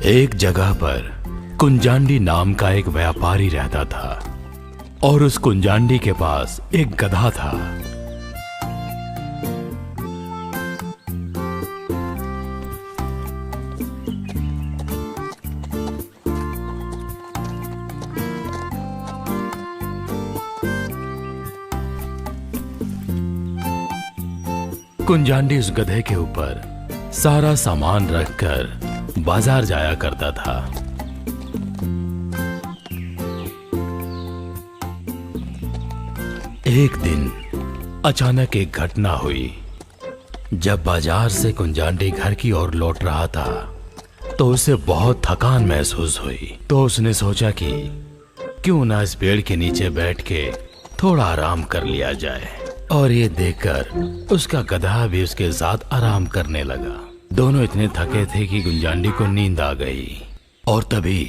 एक जगह पर कुंजांडी नाम का एक व्यापारी रहता था और उस कुंजांडी के पास एक गधा था। कुंजांडी उस गधे के ऊपर सारा सामान रखकर बाजार जाया करता था। एक दिन अचानक एक घटना हुई। जब बाजार से कुंजांडी घर की ओर लौट रहा था तो उसे बहुत थकान महसूस हुई। तो उसने सोचा कि क्यों ना इस पेड़ के नीचे बैठ के थोड़ा आराम कर लिया जाए। और ये देखकर उसका गधा भी उसके साथ आराम करने लगा। दोनों इतने थके थे कि कुंजांडी को नींद आ गई। और तभी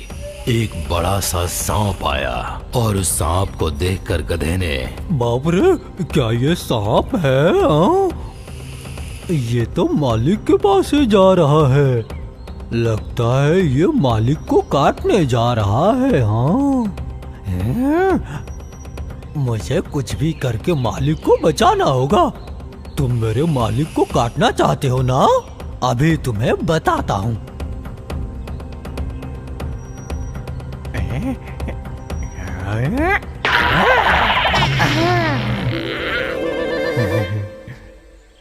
एक बड़ा सा सांप आया और उस सांप को देखकर गधे ने, बाप रे, क्या ये सांप है? ये तो मालिक के पास से जा रहा है। लगता है ये मालिक को काटने जा रहा है। मुझे कुछ भी करके मालिक को बचाना होगा। तुम मेरे मालिक को काटना चाहते हो ना? अभी तुम्हें बताता हूँ।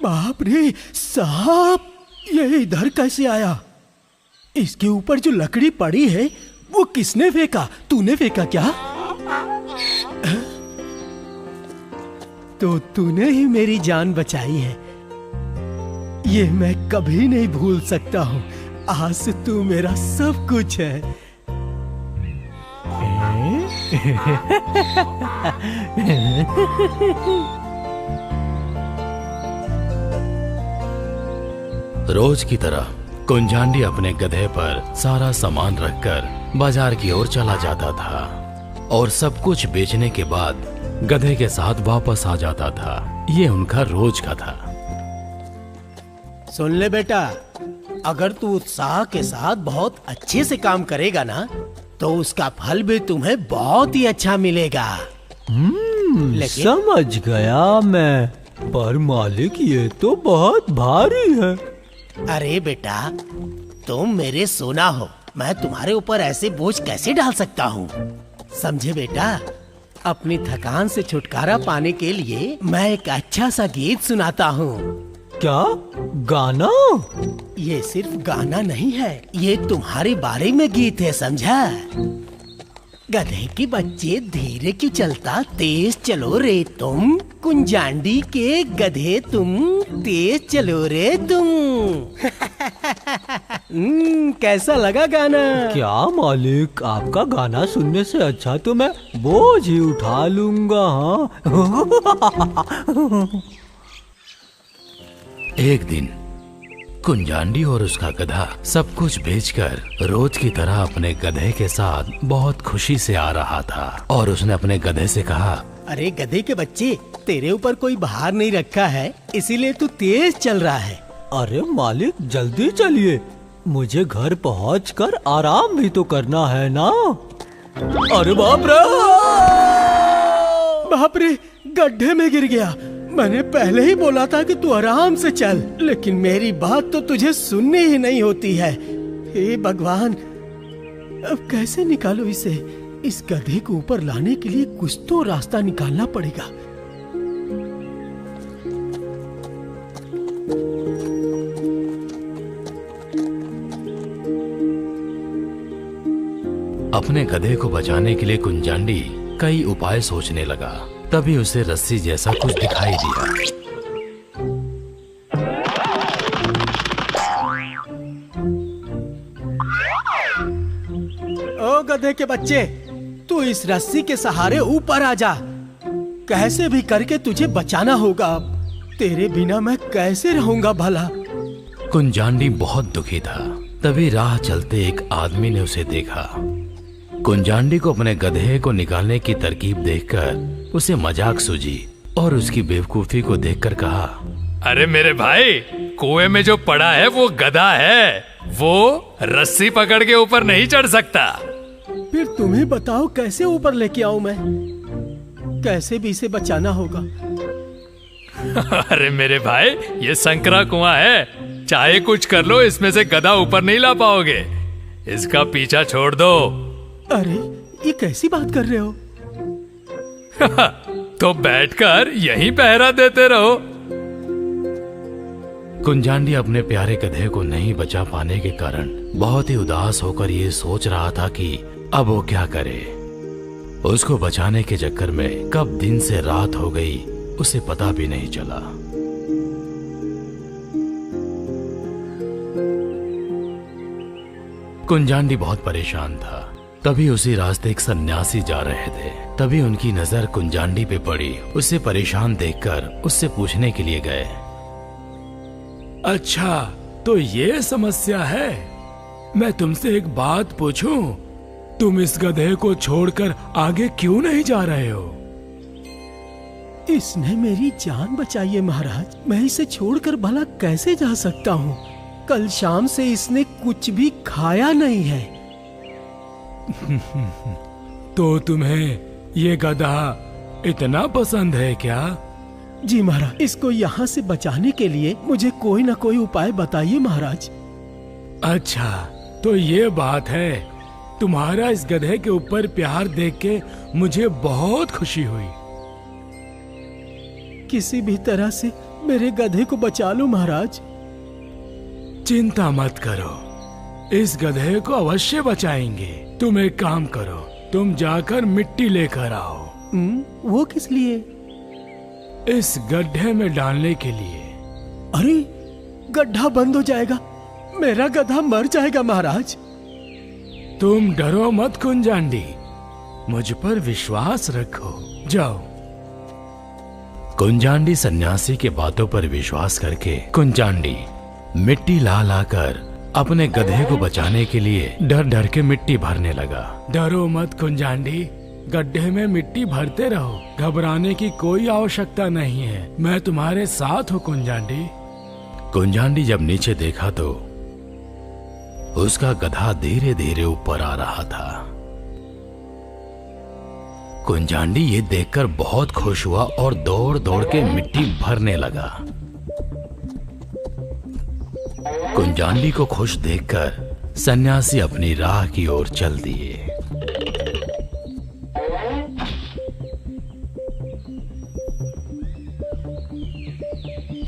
बाप रे, सांप ये इधर कैसे आया? इसके ऊपर जो लकड़ी पड़ी है वो किसने फेंका? तूने फेंका क्या? तो तूने ही मेरी जान बचाई है। ये मैं कभी नहीं भूल सकता हूँ। आज से तू मेरा सब कुछ है। रोज की तरह कुंजांडी अपने गधे पर सारा सामान रखकर बाजार की ओर चला जाता था और सब कुछ बेचने के बाद गधे के साथ वापस आ जाता था। ये उनका रोज का था। सुन ले बेटा, अगर तू उत्साह के साथ बहुत अच्छे से काम करेगा ना तो उसका फल भी तुम्हें बहुत ही अच्छा मिलेगा। समझ गया मैं। पर मालिक, ये तो बहुत भारी है। अरे बेटा, तुम मेरे सोना हो। मैं तुम्हारे ऊपर ऐसे बोझ कैसे डाल सकता हूँ? समझे बेटा? अपनी थकान से छुटकारा पाने के लिए मैं एक अच्छा सा गीत सुनाता हूँ। क्या गाना? ये सिर्फ गाना नहीं है, ये तुम्हारे बारे में गीत है, समझा? गधे के बच्चे धीरे क्यों चलता, तेज चलो रे तुम। कुंजांडी के गधे तुम, तेज चलो रे तुम। कैसा लगा गाना? क्या मालिक, आपका गाना सुनने से अच्छा तो मैं बोझ ही उठा लूंगा। एक दिन कुंजांडी और उसका गधा सब कुछ बेचकर रोज की तरह अपने गधे के साथ बहुत खुशी से आ रहा था। और उसने अपने गधे से कहा, अरे गधे के बच्चे, तेरे ऊपर कोई भार नहीं रखा है, इसीलिए तू तेज चल रहा है। अरे मालिक, जल्दी चलिए, मुझे घर पहुंचकर आराम भी तो करना है ना। अरे बाप रे! बाप रे, गड्ढे में गिर गया। मैंने पहले ही बोला था कि तू आराम से चल, लेकिन मेरी बात तो तुझे सुननी ही नहीं होती है। हे भगवान, अब कैसे निकालो इसे? इस गधे को ऊपर लाने के लिए कुछ तो रास्ता निकालना पड़ेगा। अपने गधे को बचाने के लिए कुंजांडी कई उपाय सोचने लगा। तभी उसे रस्सी जैसा कुछ दिखाई दिया। ओ गधे के बच्चे, तू इस रस्सी के सहारे ऊपर आ जा। कैसे भी करके तुझे बचाना होगा। तेरे बिना मैं कैसे रहूंगा भला? कुंजांडी बहुत दुखी था। तभी राह चलते एक आदमी ने उसे देखा। कुंजांडी को अपने गधे को निकालने की तरकीब देखकर उसे मजाक सूझी और उसकी बेवकूफी को देखकर कहा, अरे मेरे भाई, कुएं में जो पड़ा है वो गधा है, वो रस्सी पकड़ के ऊपर नहीं चढ़ सकता। फिर तुम्हें बताओ कैसे ऊपर लेके आऊं मैं? कैसे भी इसे बचाना होगा। अरे मेरे भाई, ये संकरा कुआं है, चाहे कुछ कर लो इसमें से गधा ऊपर नहीं ला पाओगे। इसका पीछा छोड़ दो। अरे ये कैसी बात कर रहे हो? तो बैठकर यहीं पहरा देते रहो। कुंजांडी अपने प्यारे गधे को नहीं बचा पाने के कारण बहुत ही उदास होकर ये सोच रहा था कि अब वो क्या करे। उसको बचाने के चक्कर में कब दिन से रात हो गई उसे पता भी नहीं चला। कुंजांडी बहुत परेशान था। तभी उसी रास्ते एक सन्यासी जा रहे थे। तभी उनकी नजर कुंजांडी पे पड़ी। उसे परेशान देखकर उससे पूछने के लिए गए। अच्छा, तो ये समस्या है। मैं तुमसे एक बात पूछूं? तुम इस गधे को छोड़कर आगे क्यों नहीं जा रहे हो? इसने मेरी जान बचाई है महाराज। मैं इसे छोड़कर भला कैसे जा सकता हूँ? कल शाम से इसने कुछ भी खाया नहीं है। तो तुम्हें ये गधा इतना पसंद है क्या? जी महाराज, इसको यहाँ से बचाने के लिए मुझे कोई ना कोई उपाय बताइए महाराज। अच्छा, तो ये बात है। तुम्हारा इस गधे के ऊपर प्यार देख के मुझे बहुत खुशी हुई। किसी भी तरह से मेरे गधे को बचा लो महाराज। चिंता मत करो, इस गधे को अवश्य बचाएंगे। तुम एक काम करो, तुम जाकर मिट्टी लेकर आओ। वो किस लिए? इस गड्ढे में डालने के लिए। अरे गड्ढा बंद हो जाएगा, मेरा गधा मर जाएगा महाराज। तुम डरो मत कुंजांडी, मुझ पर विश्वास रखो। जाओ। कुंजांडी सन्यासी के बातों पर विश्वास करके कुंजांडी मिट्टी ला लाकर अपने गधे को बचाने के लिए डर डर के मिट्टी भरने लगा। डरो मत कुंजांडी, गड्ढे में मिट्टी भरते रहो। घबराने की कोई आवश्यकता नहीं है, मैं तुम्हारे साथ हूँ कुंजांडी। कुंजांडी जब नीचे देखा तो उसका गधा धीरे धीरे ऊपर आ रहा था। कुंजांडी ये देखकर बहुत खुश हुआ और दौड़ दौड़ के मिट्टी भरने लगा। कुंजांडी को खुश देखकर सन्यासी अपनी राह की ओर चल दिए।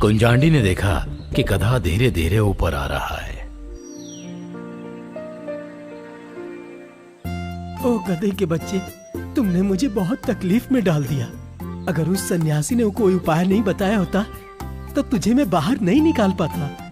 कुंजांडी ने देखा कि गधा धीरे धीरे ऊपर आ रहा है। ओ गधे के बच्चे, तुमने मुझे बहुत तकलीफ में डाल दिया। अगर उस सन्यासी ने कोई उपाय नहीं बताया होता तो तुझे मैं बाहर नहीं निकाल पाता।